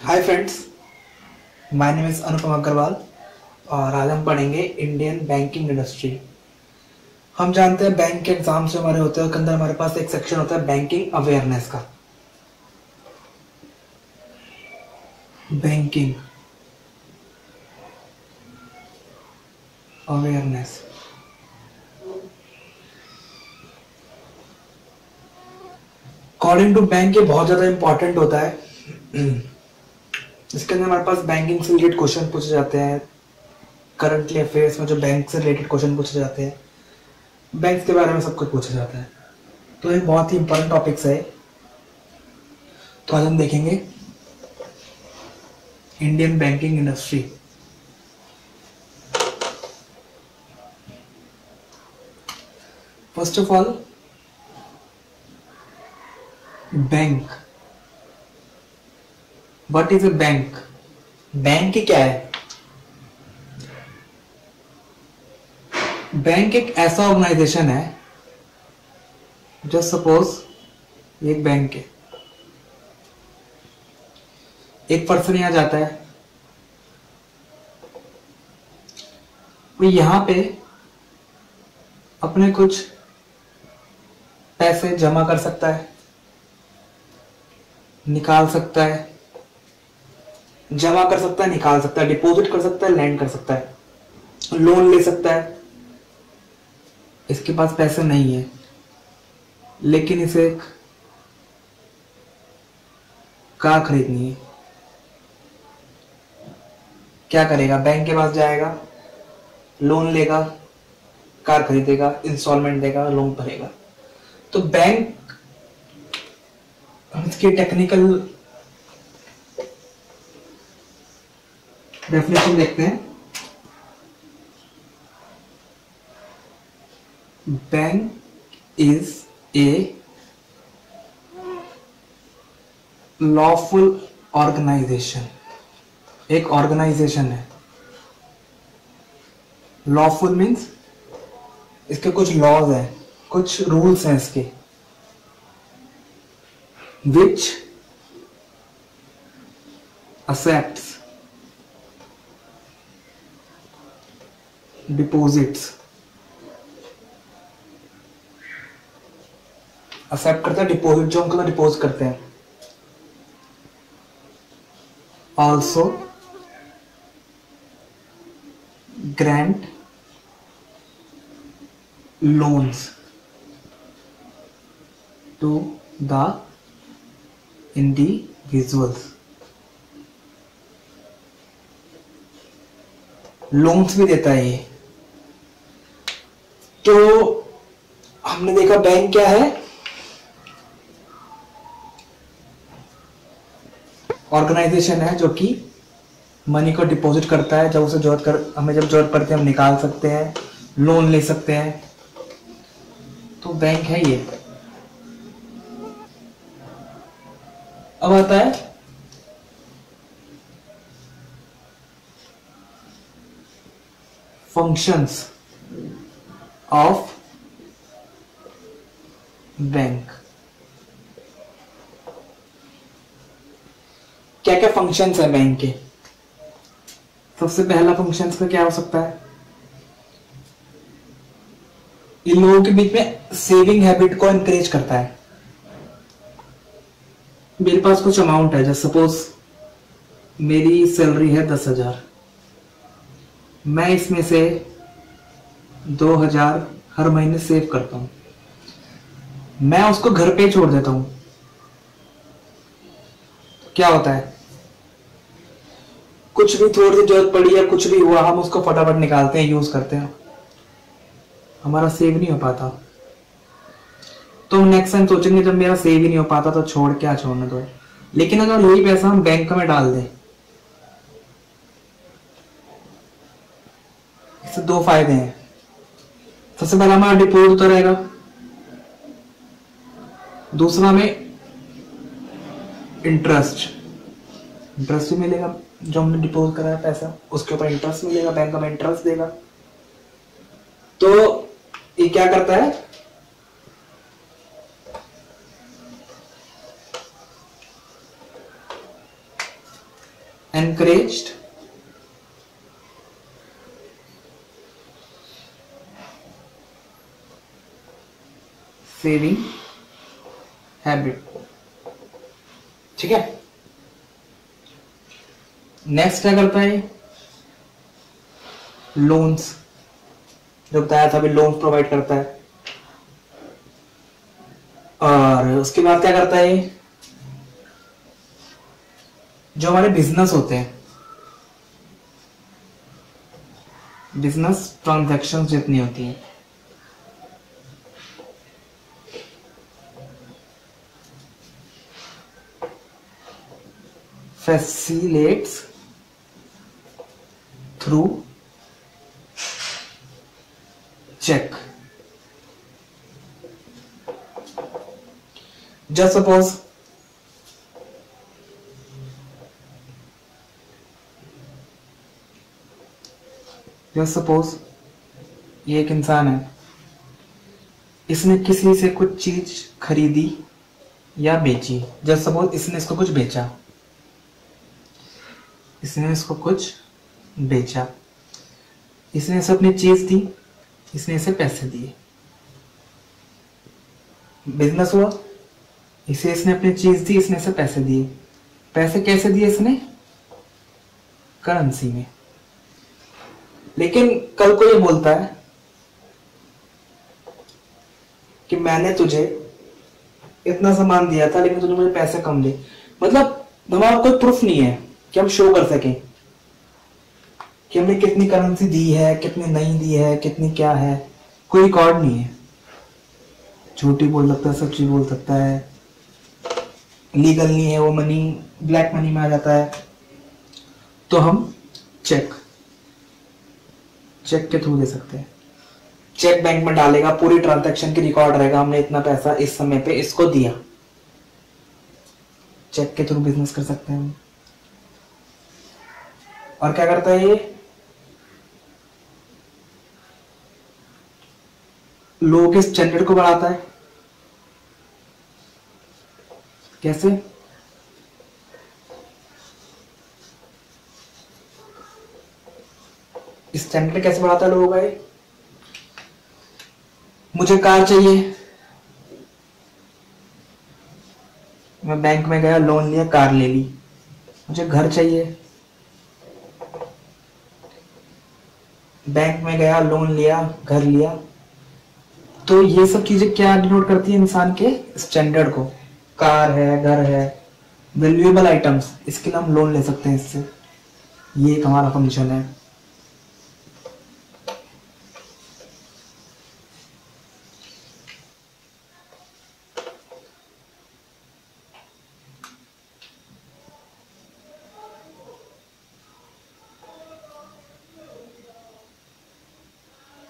Hi friends, my name is Anupam Agarwal और आज हम पढ़ेंगे इंडियन बैंकिंग इंडस्ट्री। हम जानते हैं बैंक के एग्जाम जो हमारे होते हैं उसके अंदर हमारे पास एक सेक्शन होता है बैंकिंग अवेयरनेस का। Banking awareness according to bank ये बहुत ज़्यादा इंपॉर्टेंट होता है। इसके अंदर हमारे पास बैंकिंग से रिलेटेड क्वेश्चन पूछे जाते हैं। करंटली अफेयर्स में जो बैंक से रिलेटेड क्वेश्चन पूछे जाते हैं, बैंक के बारे में सब कुछ पूछा जाता है। तो ये बहुत ही इंपॉर्टेंट टॉपिक्स है। तो आज हम देखेंगे Indian banking industry. First of all, bank. What is a bank? Bank क्या है? बैंक एक ऐसा ऑर्गेनाइजेशन है, जस्ट सपोज एक बैंक है, एक पर्सन यहां जाता है, वो यहां पे अपने कुछ पैसे जमा कर सकता है, निकाल सकता है, जमा कर सकता है, निकाल सकता है, डिपॉजिट कर सकता है, लैंड कर सकता है, लोन ले सकता है। इसके पास पैसे नहीं है लेकिन इसे एक कार खरीदनी है। क्या करेगा? बैंक के पास जाएगा, लोन लेगा, कार खरीदेगा, इंस्टॉलमेंट देगा, लोन भरेगा। तो बैंक, इसकी टेक्निकल डेफिनेशन देखते हैं। Bank is a lawful organisation. एक ऑर्गेनाइजेशन है। लॉफुल मीन्स इसके कुछ लॉज हैं, कुछ रूल्स हैं इसके, विच accepts डिपोजिट्स। एक्सेप्ट करता है डिपॉजिट, जो हम डिपोज करते हैं। Also grant loans to the individuals. Loans भी देता है ये। तो हमने देखा बैंक क्या है? ऑर्गेनाइजेशन है जो कि मनी को डिपॉजिट करता है। जब उसे हमें जब जरूरत पड़ती है हम निकाल सकते हैं, लोन ले सकते हैं। तो बैंक है ये। अब आता है फंक्शंस ऑफ बैंक। क्या क्या फंक्शंस है बैंक के? सबसे पहला फंक्शंस में क्या हो सकता है? इन लोगों के बीच में सेविंग हैबिट को एनकरेज करता है। मेरे पास कुछ अमाउंट है, जैसे सपोज मेरी सैलरी है 10,000, मैं इसमें से 2,000 हर महीने सेव करता हूं, मैं उसको घर पे छोड़ देता हूं। क्या होता है? कुछ भी थोड़ी सी जरूरत पड़ी या कुछ भी हुआ, हम उसको फटाफट निकालते हैं, यूज करते हैं, हमारा सेव नहीं हो पाता। तो नेक्स्ट टाइम सोचेंगे जब मेरा सेव ही नहीं हो पाता तो छोड़, क्या छोड़ने दो। लेकिन अगर यही पैसा हम बैंक में डाल दें, इससे दो फायदे हैं। सबसे पहला हमारा डिपॉजिट होता रहेगा, दूसरा में इंटरेस्ट भी मिलेगा। जो हमने डिपॉजिट करा है पैसा, उसके ऊपर इंटरेस्ट मिलेगा, बैंक हमें इंटरेस्ट देगा। तो ये क्या करता है? encouraged saving habit. ठीक है, नेक्स्ट क्या करता है, लोन्स, जो बताया था अभी, लोन्स प्रोवाइड करता है। और उसके बाद क्या करता है, जो हमारे बिजनेस होते हैं, बिजनेस ट्रांजैक्शंस जितनी होती हैं, facilitates through check। just suppose ये एक इंसान है, इसने किसी से कुछ चीज खरीदी या बेची। जस्ट सपोज इसने इसको कुछ बेचा, इसने इसको कुछ बेचा, इसने इसे अपनी चीज दी, इसने इसे पैसे दिए, बिजनेस हुआ। इसे इसने अपनी चीज दी, इसने इसे पैसे दिए। पैसे कैसे दिए इसने, करेंसी में। लेकिन कल को ये बोलता है कि मैंने तुझे इतना सामान दिया था लेकिन तूने मुझे पैसे कम दिए। मतलब हमारा कोई प्रूफ नहीं है कि हम शो कर सकें कि हमने कितनी करेंसी दी है, कितनी नहीं दी है, कितनी क्या है, कोई रिकॉर्ड नहीं है। झूठी बोल सकता है, सच्ची बोल सकता है, लीगल नहीं है वो मनी, ब्लैक मनी में आ जाता है। तो हम चेक के थ्रू दे सकते हैं। चेक बैंक में डालेगा, पूरी ट्रांजैक्शन की रिकॉर्ड रहेगा, हमने इतना पैसा इस समय पे इसको दिया। चेक के थ्रू बिजनेस कर सकते हैं हम। और क्या करता है ये, लोगों के स्टैंडर्ड को बढ़ाता है। कैसे, स्टैंडर्ड कैसे बढ़ाता है लोगों का ये, मुझे कार चाहिए, मैं बैंक में गया, लोन लिया, कार ले ली। मुझे घर चाहिए, बैंक में गया, लोन लिया, घर लिया। तो ये सब चीजें क्या डिनोट करती है, इंसान के स्टैंडर्ड को। कार है, घर है, वैल्यूएबल आइटम्स, इसके लिए हम लोन ले सकते हैं इससे। ये एक हमारा फंक्शन है।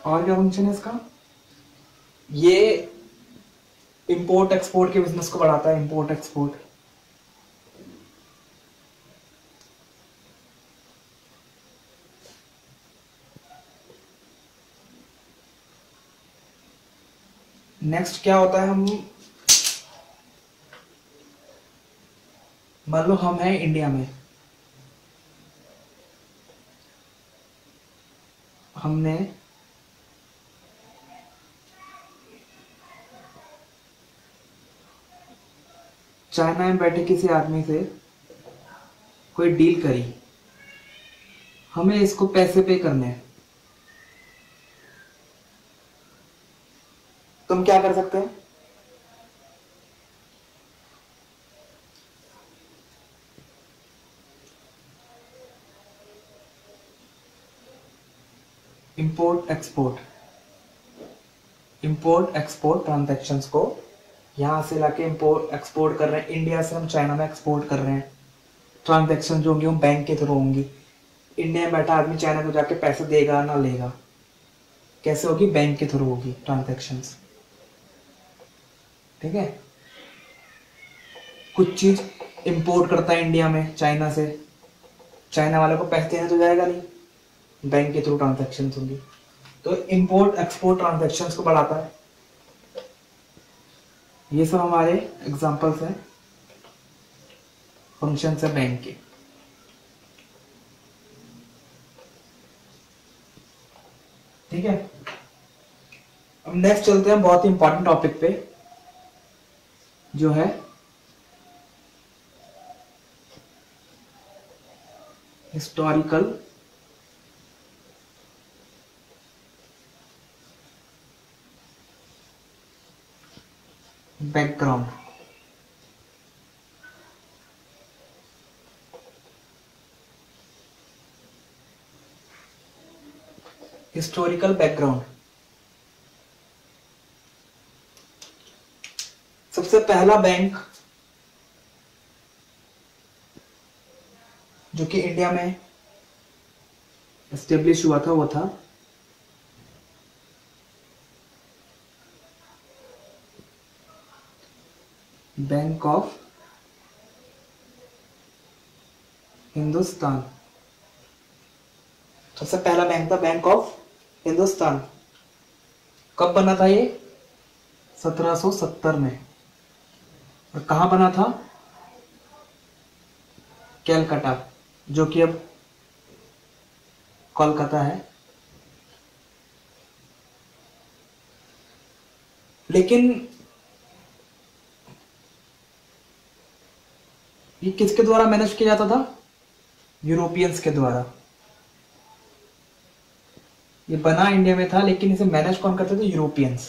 और क्या फंक्शन है इसका, ये इंपोर्ट एक्सपोर्ट के बिजनेस को बढ़ाता है। इंपोर्ट एक्सपोर्ट, नेक्स्ट क्या होता है, हम मान लो हम हैं इंडिया में, हमने चाइना में बैठे किसी आदमी से कोई डील करी, हमें इसको पैसे पे करने हैं। तो हम क्या कर सकते हैं, इंपोर्ट एक्सपोर्ट ट्रांजैक्शंस को यहां से लाके इंपोर्ट एक्सपोर्ट कर रहे हैं। इंडिया से हम चाइना में एक्सपोर्ट कर रहे हैं। ट्रांजैक्शन जो होंगी वो बैंक के थ्रू होंगी। इंडिया में बैठा आदमी चाइना को जाके पैसे देगा ना लेगा, कैसे होगी, बैंक के थ्रू होगी ट्रांजैक्शंस। ठीक है, कुछ चीज इंपोर्ट करता है इंडिया में चाइना से, चाइना वाले को पैसे देने तो जाएगा नहीं, बैंक के थ्रू ट्रांजैक्शन होंगी। तो इंपोर्ट एक्सपोर्ट ट्रांजैक्शंस को बढ़ाता है। ये सब हमारे एग्जांपल्स हैं फंक्शंस है बैंक के। ठीक है, अब नेक्स्ट चलते हैं बहुत ही इंपॉर्टेंट टॉपिक पे, जो है हिस्टोरिकल बैकग्राउंड। हिस्टोरिकल बैकग्राउंड, सबसे पहला बैंक जो कि इंडिया में एस्टेब्लिश हुआ था वो था बैंक ऑफ हिंदुस्तान। सबसे पहला बैंक था बैंक ऑफ हिंदुस्तान। कब बना था ये? 1770 में। और कहां बना था? कैलकाटा, जो कि अब कोलकाता है। लेकिन ये किसके द्वारा मैनेज किया जाता था? यूरोपियंस के द्वारा। ये बना इंडिया में था लेकिन इसे मैनेज कौन करते थे? यूरोपियंस।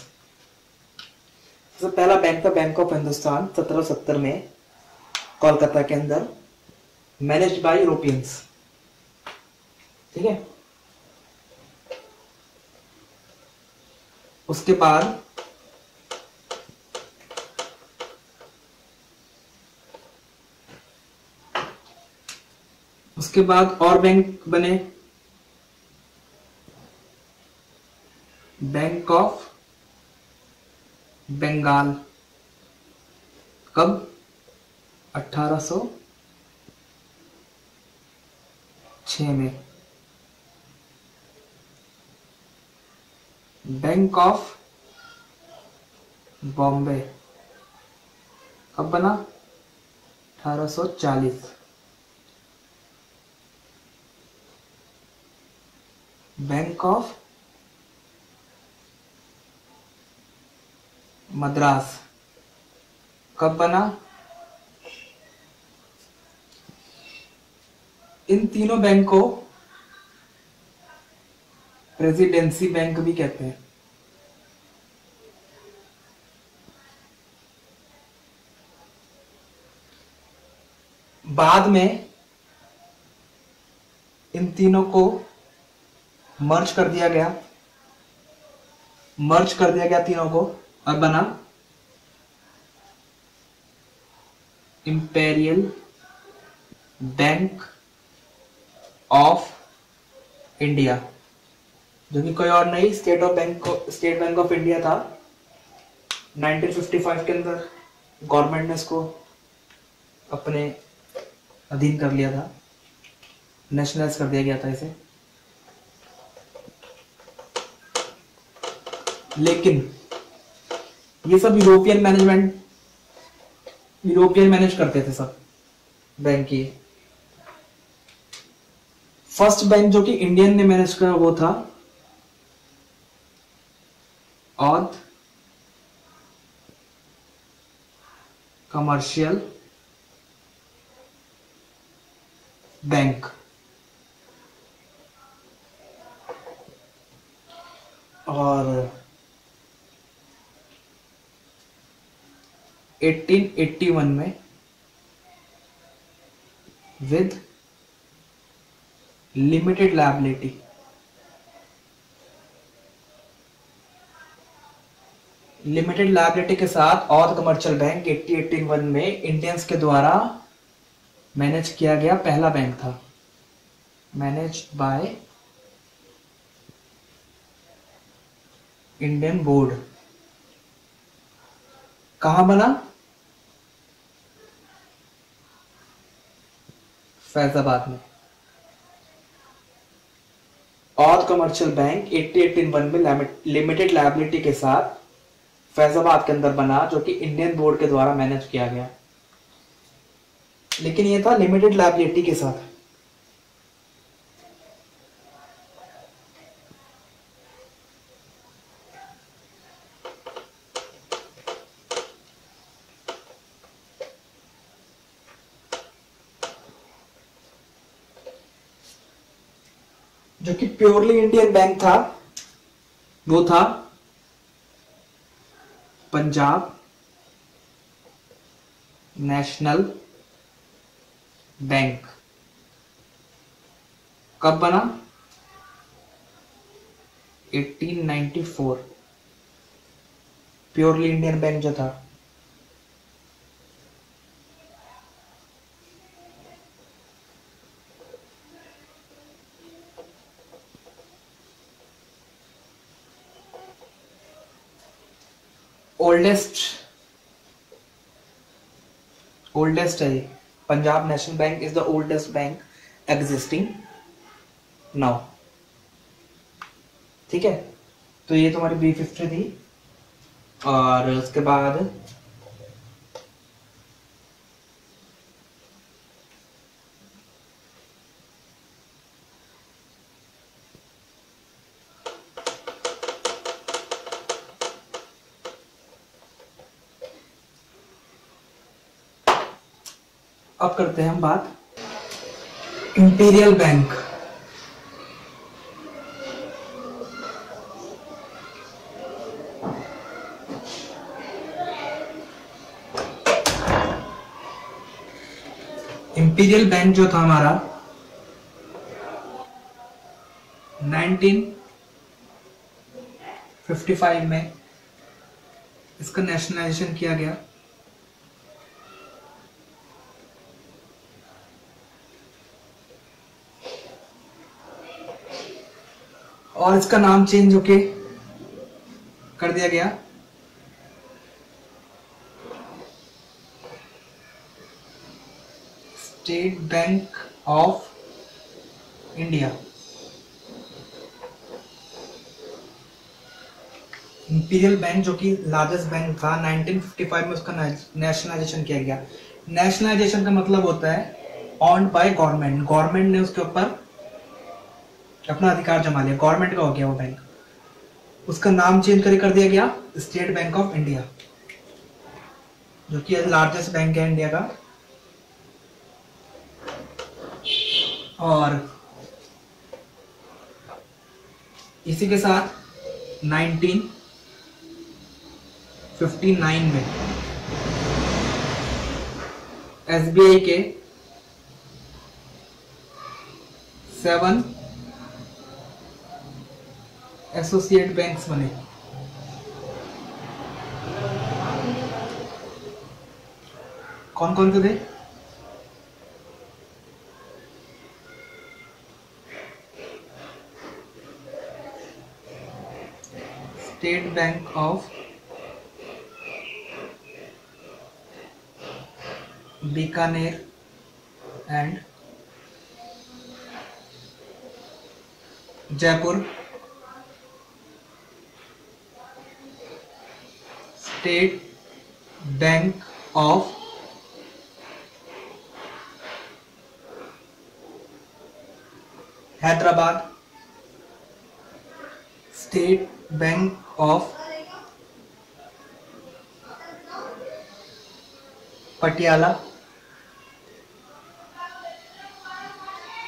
सबसे पहला बैंक था बैंक ऑफ हिंदुस्तान 1770 में कोलकाता के अंदर, मैनेज्ड बाय यूरोपियंस। ठीक है, उसके बाद और बैंक बने, बैंक ऑफ बंगाल। कब? 1806 में। बैंक ऑफ बॉम्बे कब बना? 1840। बैंक ऑफ मद्रास कब बना? इन तीनों बैंक को प्रेसिडेंसी बैंक भी कहते हैं। बाद में इन तीनों को मर्ज कर दिया गया, तीनों को, और बना इंपेरियल बैंक ऑफ इंडिया, जो कि कोई और नहीं स्टेट बैंक ऑफ इंडिया था। 1955 के अंदर गवर्नमेंट ने इसको अपने अधीन कर लिया था, नेशनलाइज कर दिया गया था इसे। लेकिन ये सब यूरोपियन मैनेज करते थे सब बैंक की। फर्स्ट बैंक जो कि इंडियन ने मैनेज करा वो था ऑथ कमर्शियल बैंक। और 1881 में विद लिमिटेड लायबिलिटी, के साथ ऑथ कमर्शियल बैंक 1881 में इंडियंस के द्वारा मैनेज किया गया पहला बैंक था, मैनेज्ड बाय इंडियन बोर्ड। कहां बना? फैजाबाद में। ऑथ कमर्शियल बैंक 1881 में लिमिटेड लायबिलिटी के साथ फैजाबाद के अंदर बना, जो कि इंडियन बोर्ड के द्वारा मैनेज किया गया। लेकिन यह था लिमिटेड लायबिलिटी के साथ। जो कि प्योरली इंडियन बैंक था वो था पंजाब नेशनल बैंक। कब बना? 1894। प्योरली इंडियन बैंक जो था। ओल्डेस्ट है ये। Punjab national bank is the oldest bank existing now. ठीक है, तो ये तुम्हारी ब्रीफ हिस्ट्री थी। और उसके बाद अब करते हैं हम बात इंपीरियल बैंक। इंपीरियल बैंक जो था हमारा 1955 में इसका नेशनलाइजेशन किया गया। और इसका नाम चेंज होके कर दिया गया state bank of India. Imperial bank जो कि लार्जेस्ट बैंक था 1955 में उसका नेशनलाइजेशन किया गया। नेशनलाइजेशन का मतलब होता है ऑन्ड बाय गवर्नमेंट। गवर्नमेंट ने उसके ऊपर अपना अधिकार जमा लिया, गवर्नमेंट का हो गया वो बैंक। उसका नाम चेंज करके कर दिया गया स्टेट बैंक ऑफ इंडिया, जो कि लार्जेस्ट बैंक है इंडिया का। और इसी के साथ 1959 में एसबीआई के 7 एसोसिएट बैंक्स बने। कौन कौन से थे? State bank of Bikaner and Jaipur, state bank of Hyderabad, state bank of Patiala,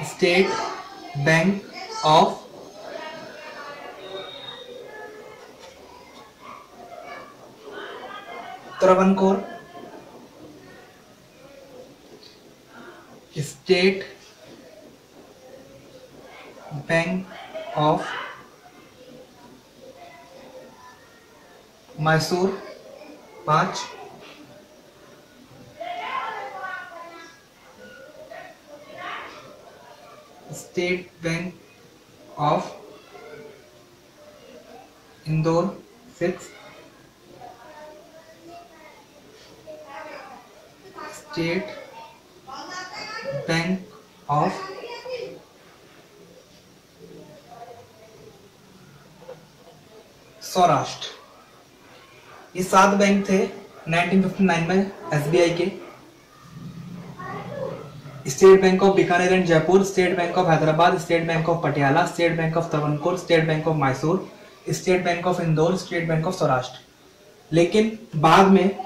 state bank of Travancore, state bank of Mysore 5, state bank of Indore 6, state bank of Saurashtra. ये 7 बैंक थे 1959 में एसबीआई के। State bank of Bikaner and Jaipur, state bank of Hyderabad, state bank of Patiala, state bank of Travancore, state bank of Mysore, state bank of Indore, state bank of Saurashtra. लेकिन बाद में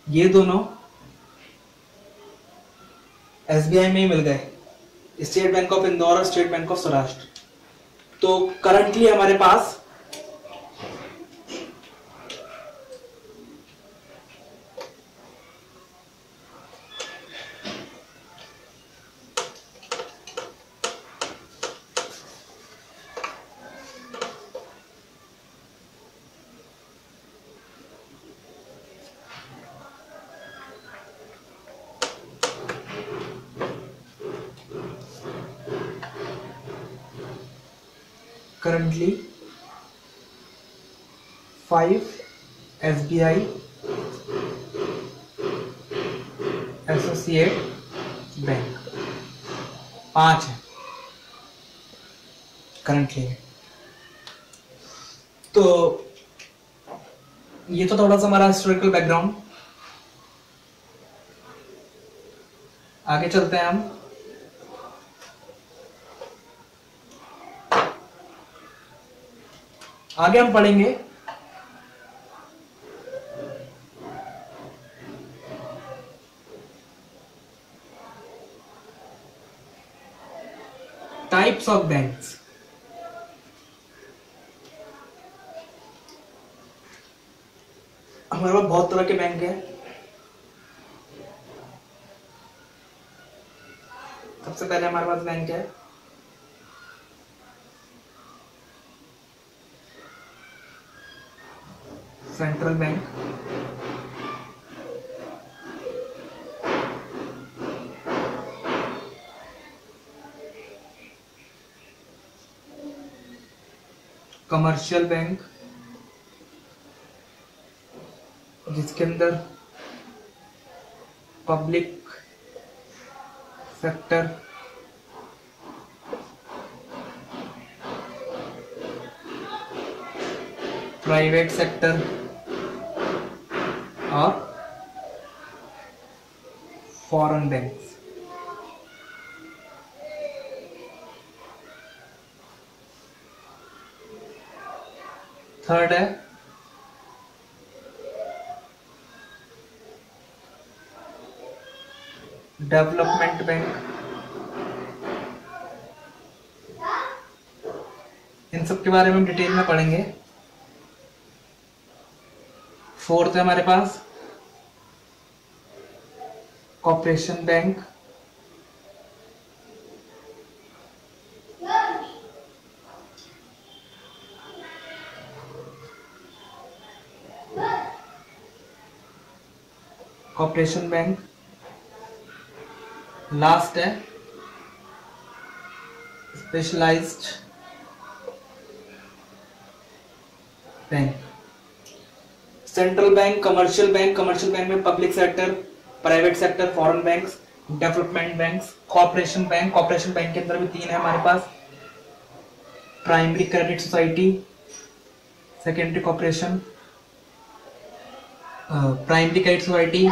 ये दोनों SBI में ही मिल गए। स्टेट बैंक ऑफ इंदौर और स्टेट बैंक ऑफ सौराष्ट्र। तो करंटली हमारे पास currently 5 SBI एसोसिएट बैंक, 5 है करंटली। तो ये तो थोड़ा सा हमारा हिस्टोरिकल बैकग्राउंड। आगे चलते हैं हम। आगे हम पढ़ेंगे टाइप्स ऑफ बैंक्स। हमारे पास बहुत तरह के बैंक है। सबसे पहले हमारे पास बैंक है सेंट्रल बैंक, कमर्शियल बैंक जिसके अंदर पब्लिक सेक्टर, प्राइवेट सेक्टर और फॉरेन बैंक्स। थर्ड है डेवलपमेंट बैंक। इन सब के बारे में हम डिटेल में पढ़ेंगे। फोर्थ है हमारे पास corporation bank, corporation bank. Last है specialised bank. Central bank, commercial bank, commercial bank में public sector, private sector, foreign banks, development banks, corporation bank. Corporation bank के अंदर भी 3 है हमारे पास, primary credit society, secondary corporation, primary credit society,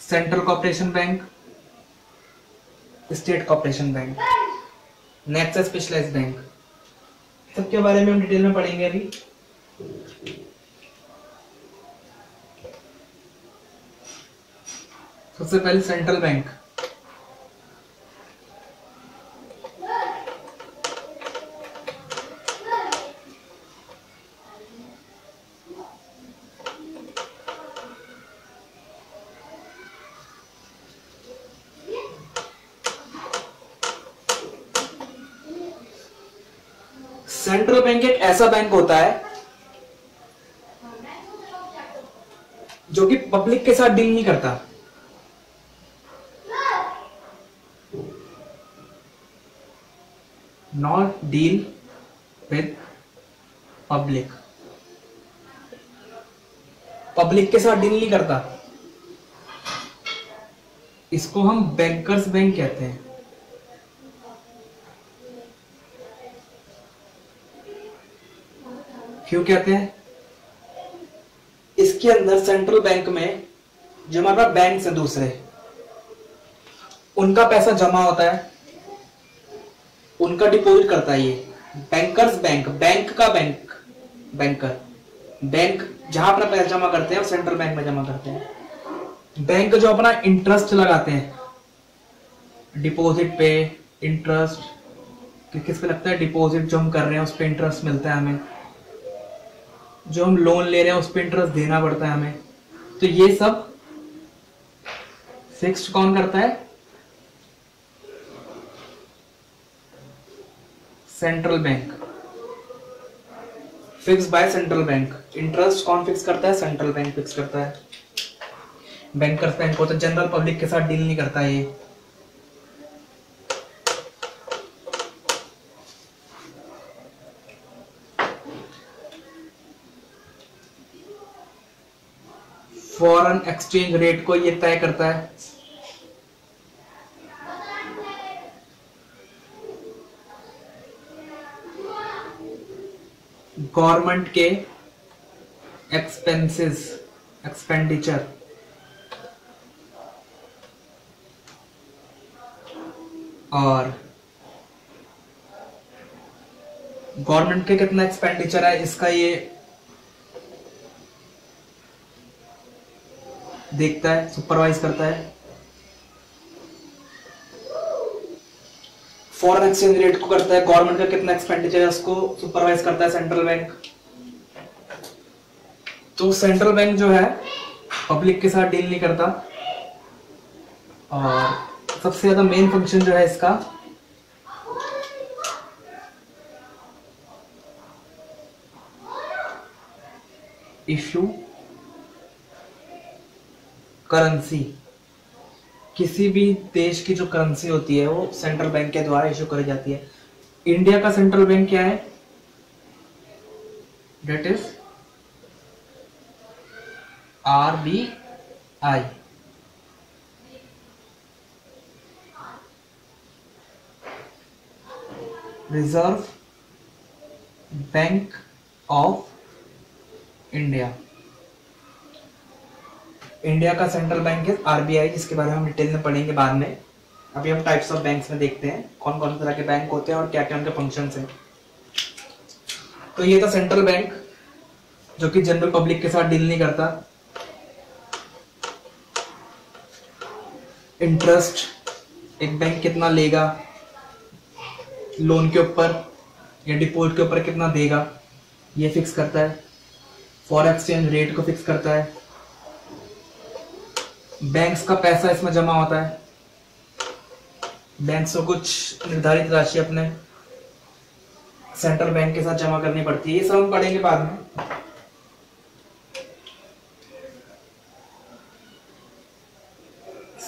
central corporation bank, state corporation bank. Next है specialised bank. सबके बारे में हम डिटेल में पढ़ेंगे अभी। सबसे पहले सेंट्रल बैंक। सेंट्रल बैंक एक ऐसा बैंक होता है जो कि पब्लिक के साथ डील नहीं करता। Not deal with public, public के साथ डील नहीं करता। इसको हम बैंकर्स बैंक कहते हैं। क्यों कहते हैं? इसके अंदर सेंट्रल बैंक में जो हमारे पास बैंक से दूसरे उनका पैसा जमा होता है, उनका डिपॉजिट करता है ये बैंकर्स बैंक, बैंक का बैंक, बैंकर बैंक जहां अपना पैसा जमा करते हैं और सेंट्रल बैंक में जमा करते हैं। बैंक जो अपना इंटरेस्ट लगाते हैं डिपॉजिट पे, इंटरेस्ट किस पे लगता है, डिपॉजिट जो हम कर रहे हैं उस पे इंटरेस्ट मिलता है हमें, जो हम लोन ले रहे हैं उस पे इंटरेस्ट देना पड़ता है हमें, तो ये सब फिक्स्ड कौन करता है, central bank, fix by central bank. Interest कौन फिक्स करता है, सेंट्रल बैंक फिक्स करता है। बैंकर्स बैंक होता है, जनरल पब्लिक के साथ डील नहीं करता ये। फॉरेन एक्सचेंज रेट को ये तय करता है, गवर्नमेंट के एक्सपेंडिचर और गवर्नमेंट के कितना एक्सपेंडिचर है इसका ये देखता है, सुपरवाइज करता है। फॉरेन एक्सचेंज रेट को करता है, गवर्नमेंट का कितना एक्सपेंडिचर है उसको सुपरवाइज करता है सेंट्रल बैंक। तो सेंट्रल बैंक जो है पब्लिक के साथ डील नहीं करता, और सबसे ज्यादा मेन फंक्शन जो है इसका इशू करेंसी, किसी भी देश की जो करेंसी होती है वो सेंट्रल बैंक के द्वारा इशू करी जाती है। इंडिया का सेंट्रल बैंक क्या है, that is RBI, reserve bank of India. India का सेंट्रल बैंक है RBI, जिसके बारे में हम डिटेल में पढ़ेंगे बाद में। अभी हम टाइप्स ऑफ बैंक्स में देखते हैं कौन कौन से तरह के बैंक होते हैं और क्या क्या उनके फंक्शंस हैं। तो ये था सेंट्रल बैंक, जो कि जनरल पब्लिक के साथ डील नहीं करता। इंटरेस्ट एक बैंक कितना लेगा लोन के ऊपर या डिपॉजिट के ऊपर कितना देगा ये फिक्स करता है। फॉरेन एक्सचेंज रेट को फिक्स करता है। बैंक्स का पैसा इसमें जमा होता है, बैंक्स को कुछ निर्धारित राशि अपने सेंट्रल बैंक के साथ जमा करनी पड़ती है। ये सब हम पढ़ेंगे बाद में।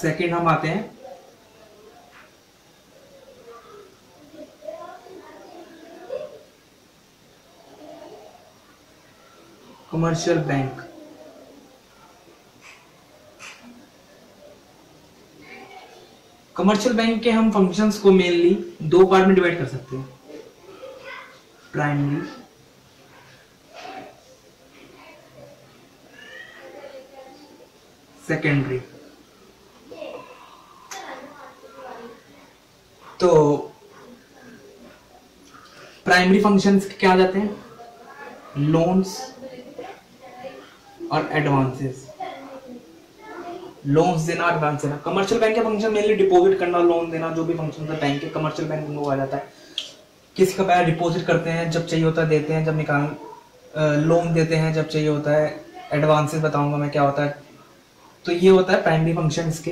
सेकंड हम आते हैं कमर्शियल बैंक। कमर्शियल बैंक के हम फंक्शंस को मेनली दो पार्ट में डिवाइड कर सकते हैं, प्राइमरी सेकेंडरी। तो प्राइमरी फंक्शंस क्या आ जाते हैं, लोन्स और एडवांसेस। लोन्स देना, एडवांस देना। कमर्शियल बैंक के फंक्शन मेनली डिपॉजिट करना, लोन देना, जो भी फंक्शन होता है बैंक के कमर्शियल बैंक में वो आ जाता है। किसी का पैसा डिपॉजिट करते हैं, जब चाहिए होता है देते हैं, जब निकाल लोन देते हैं जब चाहिए होता है। एडवांसेस बताऊंगा मैं क्या होता है। तो ये होता है प्राइमरी फंक्शन इसके।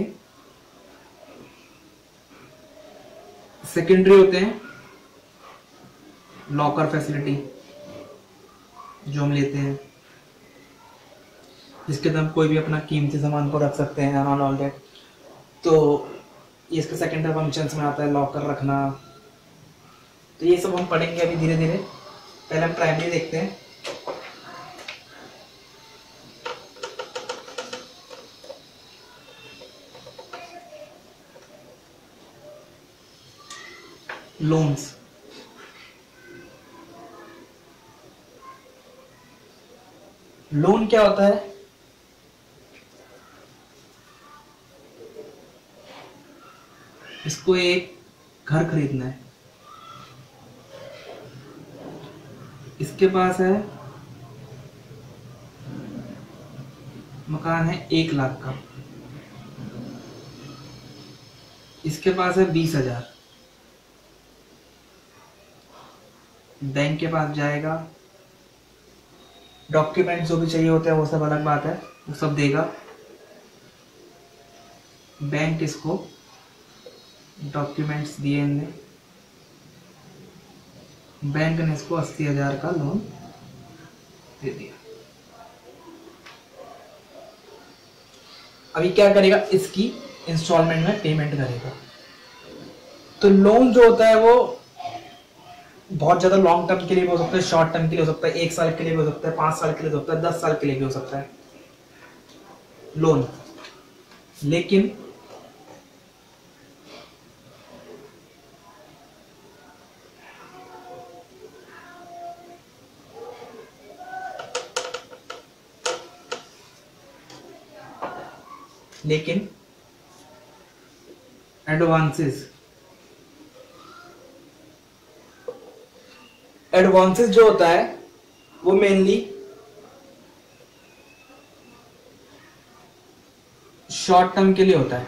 सेकेंडरी होते हैं लॉकर फैसिलिटी जो हम लेते हैं, जिसके अंदर हम कोई भी अपना कीमती सामान को रख सकते हैं ऑन ऑल डेट। तो ये इसके सेकेंडरी फंक्शंस में आता है, लॉकर रखना। तो ये सब हम पढ़ेंगे अभी धीरे धीरे। पहले हम प्राइमरी देखते हैं। लोन्स। लोन क्या होता है, इसको एक घर खरीदना है, इसके पास है मकान है 1 लाख का, इसके पास है 20,000, बैंक के पास जाएगा, डॉक्यूमेंट जो भी चाहिए होते हैं वो सब अलग बात है, वो सब देगा। बैंक इसको डॉक्यूमेंट्स दिए इनने, बैंक ने इसको 80,000 का लोन दे दिया। अभी क्या करेगा, इसकी इंस्टॉलमेंट में पेमेंट करेगा। तो लोन जो होता है वो बहुत ज्यादा लॉन्ग टर्म के लिए भी हो सकता है, शॉर्ट टर्म के लिए हो सकता है, 1 साल के लिए भी हो सकता है, 5 साल के लिए हो सकता है, 10 साल के लिए भी हो सकता है लोन। लेकिन एडवांसेस जो होता है वो मेनली शॉर्ट टर्म के लिए होता है।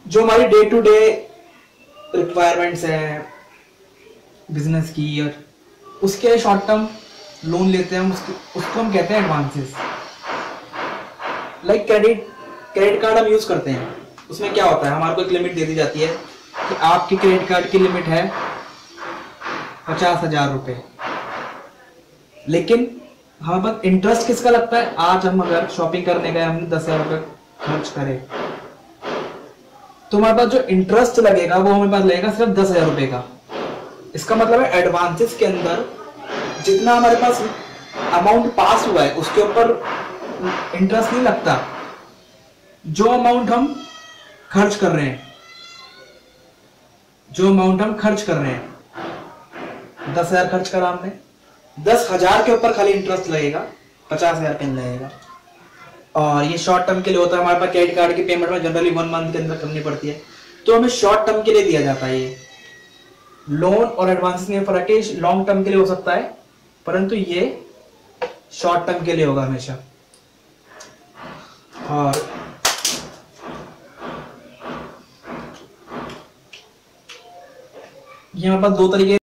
जो हमारी डे टू डे रिक्वायरमेंट्स है बिजनेस की, और उसके शॉर्ट टर्म लोन लेते हैं, उसको हम कहते हैं एडवांसेस। लाइक क्रेडिट कार्ड हम यूज करते हैं, उसमें क्या होता है, हमारे को एक लिमिट दे दी जाती है कि आपकी क्रेडिट कार्ड की लिमिट है 50,000 रुपए, लेकिन हमारे पास इंटरेस्ट किसका लगता है। आज हम अगर शॉपिंग करने गए, हमने 10,000 रुपए खर्च करे, तो हमारे पास जो इंटरेस्ट लगेगा वो हमारे पास लगेगा सिर्फ 10,000 रुपए का। इसका मतलब है एडवांसेस के अंदर जितना हमारे पास अमाउंट पास हुआ है उसके ऊपर इंटरेस्ट नहीं लगता। जो अमाउंट हम खर्च कर रहे हैं, 10,000 खर्च करा हमने, 10,000 के ऊपर खाली इंटरेस्ट लगेगा, 50,000 पे लगेगा। और ये शॉर्ट टर्म के लिए होता है। हमारे पास क्रेडिट कार्ड की पेमेंट में जनरली 1 मंथ के अंदर करनी पड़ती है, तो हमें शॉर्ट टर्म के लिए दिया जाता है। ये लोन और एडवांस में फर्क है, लॉन्ग टर्म के लिए हो सकता है परंतु ये शॉर्ट टर्म के लिए होगा हमेशा। और ये हमारे पास 2 तरीके